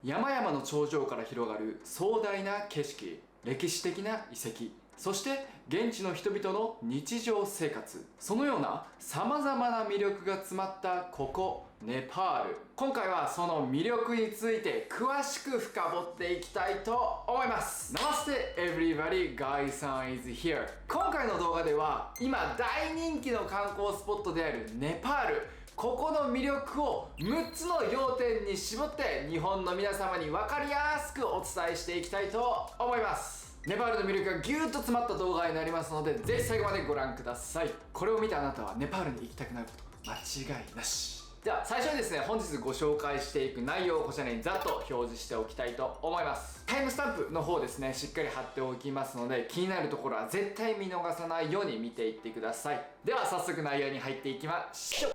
山々の頂上から広がる壮大な景色、歴史的な遺跡、そして現地の人々の日常生活、そのような様々な魅力が詰まったここネパール。今回はその魅力について詳しく深掘っていきたいと思います。Namaste everybody, Guy さん is here。 今回の動画では今大人気の観光スポットであるネパール、ここの魅力を6つの要点に絞って日本の皆様に分かりやすくお伝えしていきたいと思います。ネパールの魅力がギューッと詰まった動画になりますので、ぜひ最後までご覧ください。これを見たあなたはネパールに行きたくなること間違いなし。では最初にですね、本日ご紹介していく内容をこちらにざっと表示しておきたいと思います。タイムスタンプの方ですね、しっかり貼っておきますので、気になるところは絶対見逃さないように見ていってください。では早速内容に入っていきましょう。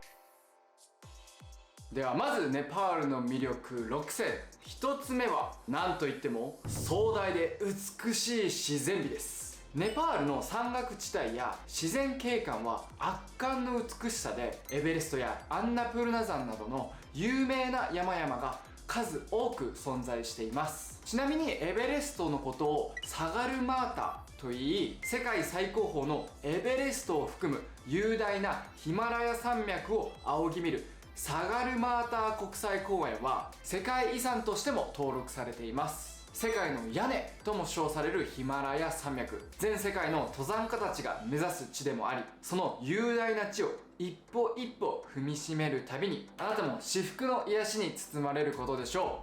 ではまずネパールの魅力6選。1つ目は何といっても壮大で美しい自然美です。ネパールの山岳地帯や自然景観は圧巻の美しさで、エベレストやアンナプルナ山などの有名な山々が数多く存在しています。ちなみにエベレストのことをサガルマータと言い、世界最高峰のエベレストを含む雄大なヒマラヤ山脈を仰ぎ見るサガルマーター国際公園は世界遺産としても登録されています。世界の屋根とも称されるヒマラヤ山脈、全世界の登山家たちが目指す地でもあり、その雄大な地を一歩一歩踏みしめるたびにあなたも至福の癒しに包まれることでしょ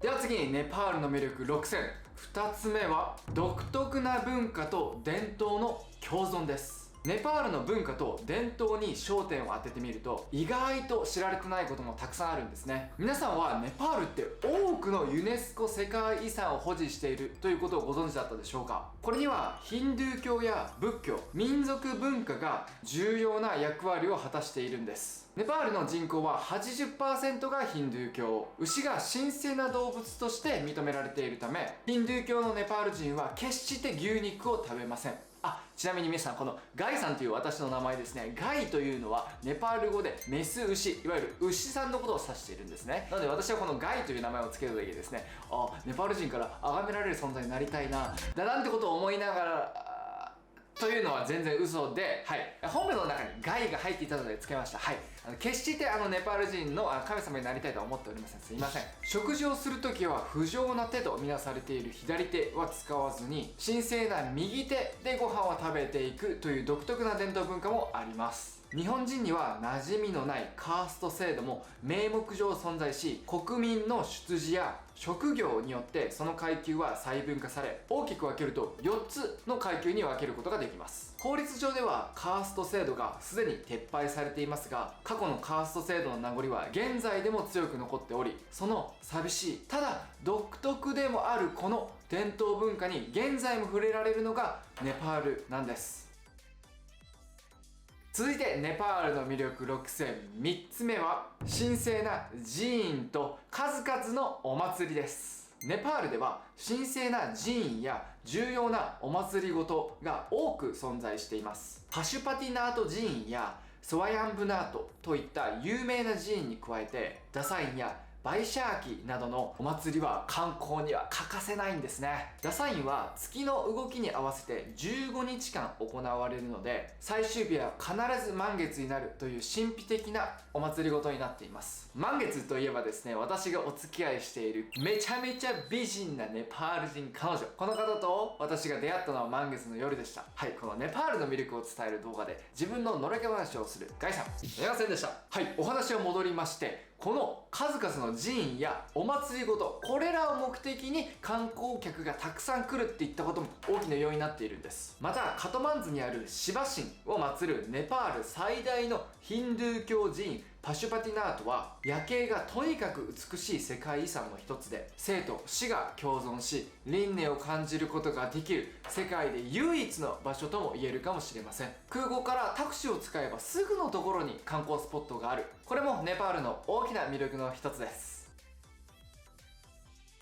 う。では次にネパールの魅力6選。2つ目は独特な文化と伝統の共存です。ネパールの文化と伝統に焦点を当ててみると、意外と知られてないこともたくさんあるんですね。皆さんはネパールって多くのユネスコ世界遺産を保持しているということをご存知だったでしょうか。これにはヒンドゥー教や仏教、民族文化が重要な役割を果たしているんです。ネパールの人口は 80% がヒンドゥー教。牛が神聖な動物として認められているため、ヒンドゥー教のネパール人は決して牛肉を食べません。ちなみに皆さん、このガイさんという私の名前ですね、ガイというのはネパール語でメス牛、いわゆる牛さんのことを指しているんですね。なので私はこのガイという名前を付けるだけでですね、ネパール人から崇められる存在になりたいな、なんてことを思いながら、というのは全然嘘で、本名の中にガイが入っていたので付けました。決してネパール人の神様になりたいとは思っておりません。すいません。食事をするときは不浄な手とみなされている左手は使わずに、神聖な右手でご飯を食べていくという独特な伝統文化もあります。日本人には馴染みのないカースト制度も名目上存在し、国民の出自や職業によってその階級は細分化され、大きく分けると4つの階級に分けることができます。法律上ではカースト制度がすでに撤廃されていますが、過去のカースト制度の名残は現在でも強く残っており、その寂しい、ただ独特でもあるこの伝統文化に現在も触れられるのがネパールなんです。続いてネパールの魅力6選。3つ目は神聖な寺院と数々のお祭りです。ネパールでは神聖な寺院や重要なお祭りごとが多く存在しています。パシュパティナート寺院やソワヤンブナートといった有名な寺院に加えて、ダサインやバイシャーキなどのお祭りは観光には欠かせないんですね。ダサインは月の動きに合わせて15日間行われるので、最終日は必ず満月になるという神秘的なお祭りごとになっています。満月といえばですね、私がお付き合いしているめちゃめちゃ美人なネパール人彼女、この方と私が出会ったのは満月の夜でした。このネパールの魅力を伝える動画で自分ののろけ話をするガイさん、すいませんでした。お話は戻りまして、この数々の寺院やお祭りごと、これらを目的に観光客がたくさん来るっていったことも大きな要因になっているんです。またカトマンズにあるシバ神を祀るネパール最大のヒンドゥー教寺院パシュパティナートは、夜景がとにかく美しい世界遺産の一つで、生と死が共存し輪廻を感じることができる世界で唯一の場所とも言えるかもしれません。空港からタクシーを使えばすぐのところに観光スポットがある、これもネパールの大きな魅力の一つです。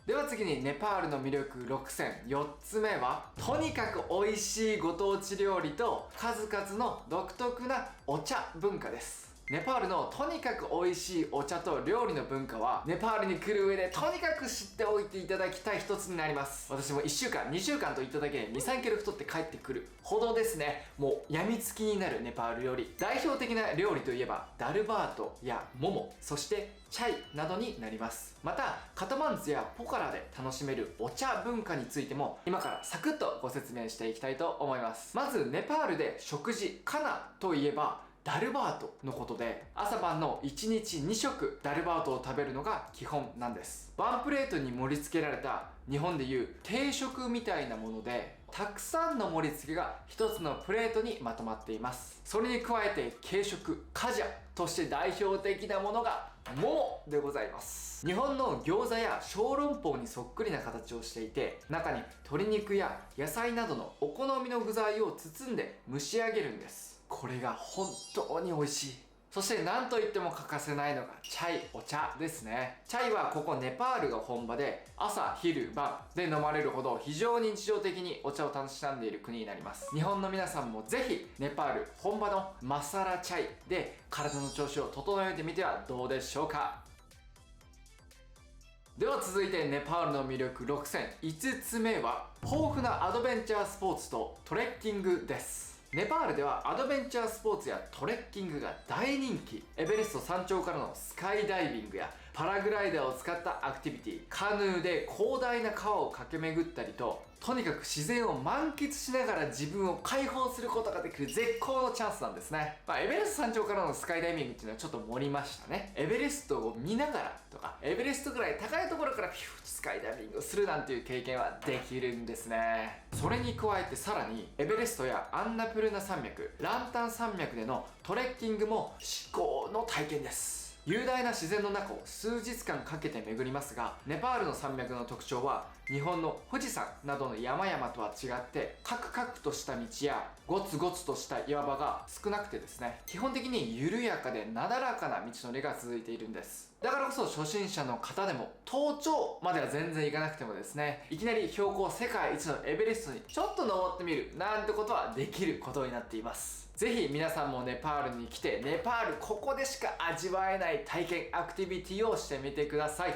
では次にネパールの魅力6選。4つ目はとにかく美味しいご当地料理と数々の独特なお茶文化です。ネパールのとにかく美味しいお茶と料理の文化はネパールに来る上でとにかく知っておいていただきたい一つになります。私も1週間2週間といっただけで 2,3 キロ太って帰ってくるほどですね、もう病みつきになるネパール料理。代表的な料理といえばダルバートやモモ、そしてチャイなどになります。またカトマンズやポカラで楽しめるお茶文化についても今からサクッとご説明していきたいと思います。まずネパールで食事カナといえばダルバートのことで、朝晩の1日2食ダルバートを食べるのが基本なんです。ワンプレートに盛り付けられた日本でいう定食みたいなもので、たくさんの盛り付けが一つのプレートにまとまっています。それに加えて軽食カジャとして代表的なものがモモでございます。日本の餃子や小籠包にそっくりな形をしていて、中に鶏肉や野菜などのお好みの具材を包んで蒸し上げるんです。これが本当に美味しい。そして何といっても欠かせないのがチャイ、お茶ですね。チャイはここネパールが本場で、朝昼晩で飲まれるほど非常に日常的にお茶を楽しんでいる国になります。日本の皆さんもぜひネパール本場のマサラチャイで体の調子を整えてみてはどうでしょうか。では続いてネパールの魅力6選、5つ目は豊富なアドベンチャースポーツとトレッキングです。ネパールではアドベンチャースポーツやトレッキングが大人気。エベレスト山頂からのスカイダイビングやパラグライダーを使ったアクティビティ、カヌーで広大な川を駆け巡ったりと、とにかく自然を満喫しながら自分を解放することができる絶好のチャンスなんですね。エベレスト山頂からのスカイダイビングっていうのはちょっと盛りましたね。エベレストを見ながらとか、エベレストぐらい高いところからピューッとスカイダイビングをするなんていう経験はできるんですね。それに加えてさらにエベレストやアンナプルナ山脈、ランタン山脈でのトレッキングも至高の体験です。雄大な自然の中を数日間かけて巡りますが、ネパールの山脈の特徴は日本の富士山などの山々とは違ってカクカクとした道やゴツゴツとした岩場が少なくてですね、基本的に緩やかでなだらかな道のりが続いているんです。だからこそ初心者の方でも登頂までは全然行かなくてもですね、いきなり標高世界一のエベレストにちょっと登ってみるなんてことはできることになっています。ぜひ皆さんもネパールに来て、ネパールここでしか味わえない体験アクティビティをしてみてください。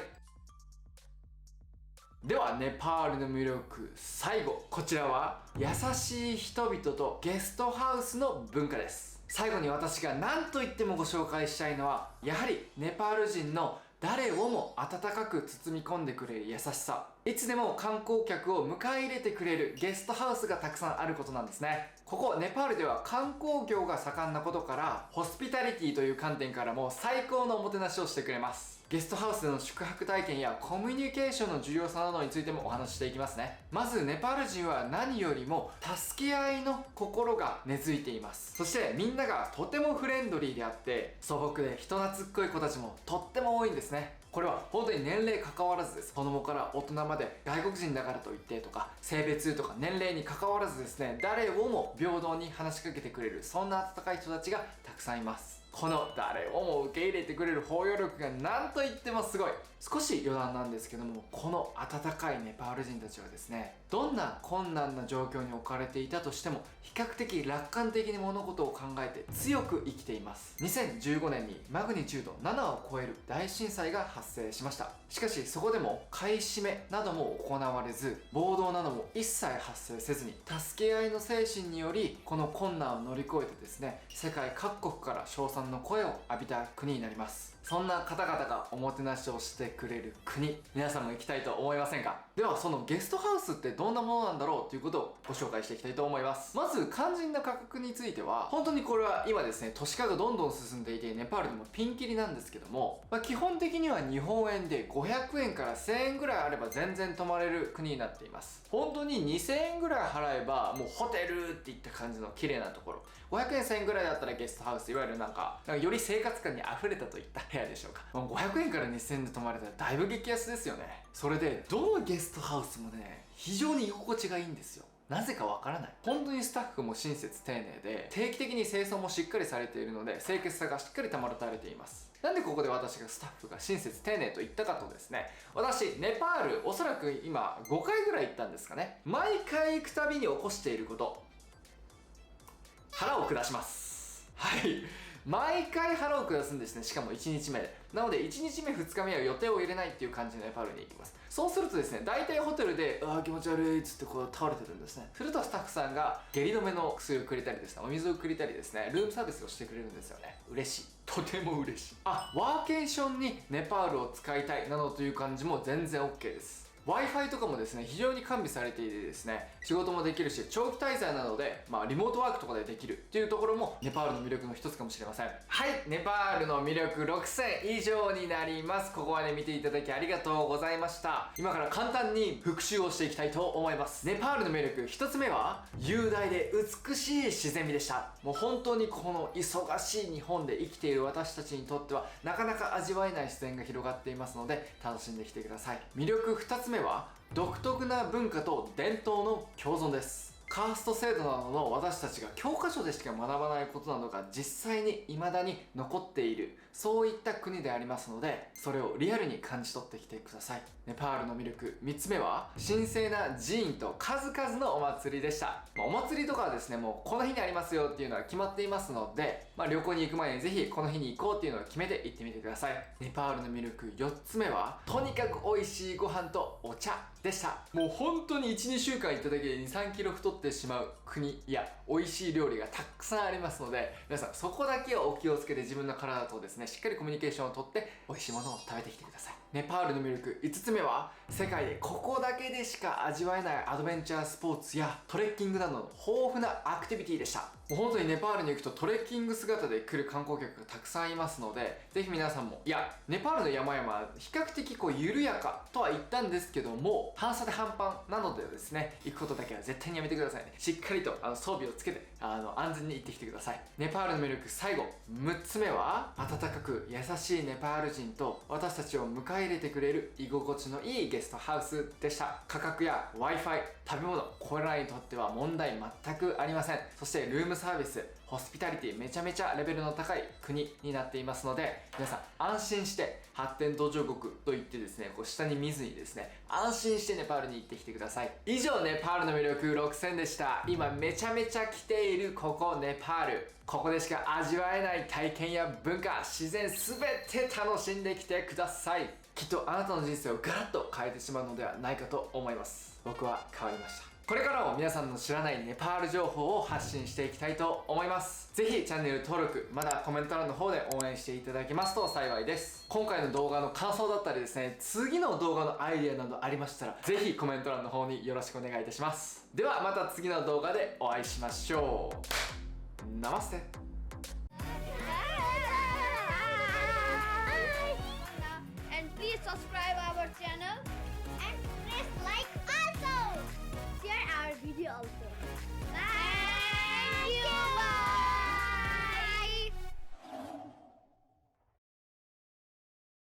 ではネパールの魅力最後、こちらは優しい人々とゲストハウスの文化です。最後に私が何と言ってもご紹介したいのは、やはりネパール人の誰をも温かく包み込んでくれる優しさ、いつでも観光客を迎え入れてくれるゲストハウスがたくさんあることなんですね。ここネパールでは観光業が盛んなことから、ホスピタリティという観点からも最高のおもてなしをしてくれます。ゲストハウスでの宿泊体験やコミュニケーションの重要さなどについてもお話ししていきますね。まずネパール人は何よりも助け合いの心が根付いています。そしてみんながとてもフレンドリーであって、素朴で人懐っこい子たちもとっても多いんですね。これは本当に年齢関わらずです。子供から大人まで、外国人だからといってとか性別とか年齢に関わらずですね、誰をも平等に話しかけてくれる、そんな温かい人たちがたくさんいます。この誰をも受け入れてくれる包容力が何と言ってもすごい。少し余談なんですけども、この温かいネパール人たちはですね、どんな困難な状況に置かれていたとしても比較的楽観的に物事を考えて強く生きています。2015年にマグニチュード7を超える大震災が発生しました。しかしそこでも買い占めなども行われず、暴動なども一切発生せずに、助け合いの精神によりこの困難を乗り越えてですね、世界各国から称賛の声を浴びた国になります。そんな方々がおもてなしをしてくれる国、皆さんも行きたいと思いませんか？ではそのゲストハウスってどんなものなんだろうということをご紹介していきたいと思います。まず肝心な価格については、本当にこれは今ですね、都市化がどんどん進んでいてネパールでもピンキリなんですけども、基本的には日本円で500円から1000円ぐらいあれば全然泊まれる国になっています。本当に2000円ぐらい払えばもうホテルっていった感じの綺麗なところ、500円1000円ぐらいだったらゲストハウス、いわゆるなんかより生活感に溢れたといった部屋でしょうか。もう500円から2000円で泊まれたらだいぶ激安ですよね。それでどのゲストハウスもね、非常に居心地がいいんですよ。なぜかわからない。本当にスタッフも親切丁寧で、定期的に清掃もしっかりされているので清潔さがしっかり保たれています。なんでここで私がスタッフが親切丁寧と言ったかとですね、私ネパールおそらく今5回ぐらい行ったんですかね。毎回行くたびに起こしていること、腹を下します。はい。毎回腹を下すんですね。しかも1日目で。なので1日目2日目は予定を入れないっていう感じのネパールに行きます。そうするとですね、大体ホテルで気持ち悪いっつってこう倒れてるんですね。するとスタッフさんが下痢止めの薬をくれたりですね、お水をくれたりですね、ルームサービスをしてくれるんですよね。嬉しい。とても嬉しい。ワーケーションにネパールを使いたいなどという感じも全然 OK です。Wi-Fi とかもですね、非常に完備されていてですね、仕事もできるし、長期滞在なので、リモートワークとかでできるっていうところもネパールの魅力の一つかもしれません。はい、ネパールの魅力6選以上になります。ここまで見ていただきありがとうございました。今から簡単に復習をしていきたいと思います。ネパールの魅力1つ目は、雄大で美しい自然美でした。もう本当にこの忙しい日本で生きている私たちにとっては、なかなか味わえない自然が広がっていますので、楽しんできてください。魅力2つ目は、独特な文化と伝統の共存です。カースト制度などの私たちが教科書でしか学ばないことなどが実際に未だに残っている、そういった国でありますので、それをリアルに感じ取ってきてください。ネパールの魅力3つ目は、神聖な寺院と数々のお祭りでした。お祭りとかはですね、もうこの日にありますよっていうのは決まっていますので、旅行に行く前にぜひこの日に行こうっていうのを決めて行ってみてください。ネパールの魅力4つ目は、とにかく美味しいご飯とお茶でした。もう本当に 1,2 週間行っただけで 2,3 キロ太ってしまう国や美味しい料理がたくさんありますので、皆さんそこだけはお気をつけて自分の体とですね、しっかりコミュニケーションをとって美味しいものを食べてきてください。ネパールの魅力5つ目は、世界でここだけでしか味わえないアドベンチャースポーツやトレッキングなどの豊富なアクティビティでした。もう本当にネパールに行くとトレッキング姿で来る観光客がたくさんいますので、ぜひ皆さんも、ネパールの山々は比較的緩やかとは言ったんですけども、半袖半パンなのでですね、行くことだけは絶対にやめてくださいね。しっかりと装備をつけて安全に行ってきてください。ネパールの魅力最後6つ目は、温かく優しいネパール人と私たちを迎え入れてくれる居心地のいいゲストハウスでした。価格や Wi-Fi、食べ物、これらにとっては問題全くありません。そしてルームサービス、ホスピタリティ、めちゃめちゃレベルの高い国になっていますので、皆さん安心して発展途上国といってですね、こう下に見ずにですね、安心してネパールに行ってきてください。以上、ネパールの魅力6選でした。今めちゃめちゃ来ているここネパール、ここでしか味わえない体験や文化、自然すべて楽しんできてください。きっとあなたの人生をガラッと変えてしまうのではないかと思います。僕は変わりました。これからも皆さんの知らないネパール情報を発信していきたいと思います。ぜひチャンネル登録、まだコメント欄の方で応援していただけますと幸いです。今回の動画の感想だったりですね、次の動画のアイデアなどありましたら、ぜひコメント欄の方によろしくお願いいたします。ではまた次の動画でお会いしましょう。ナマステ。And please subscribe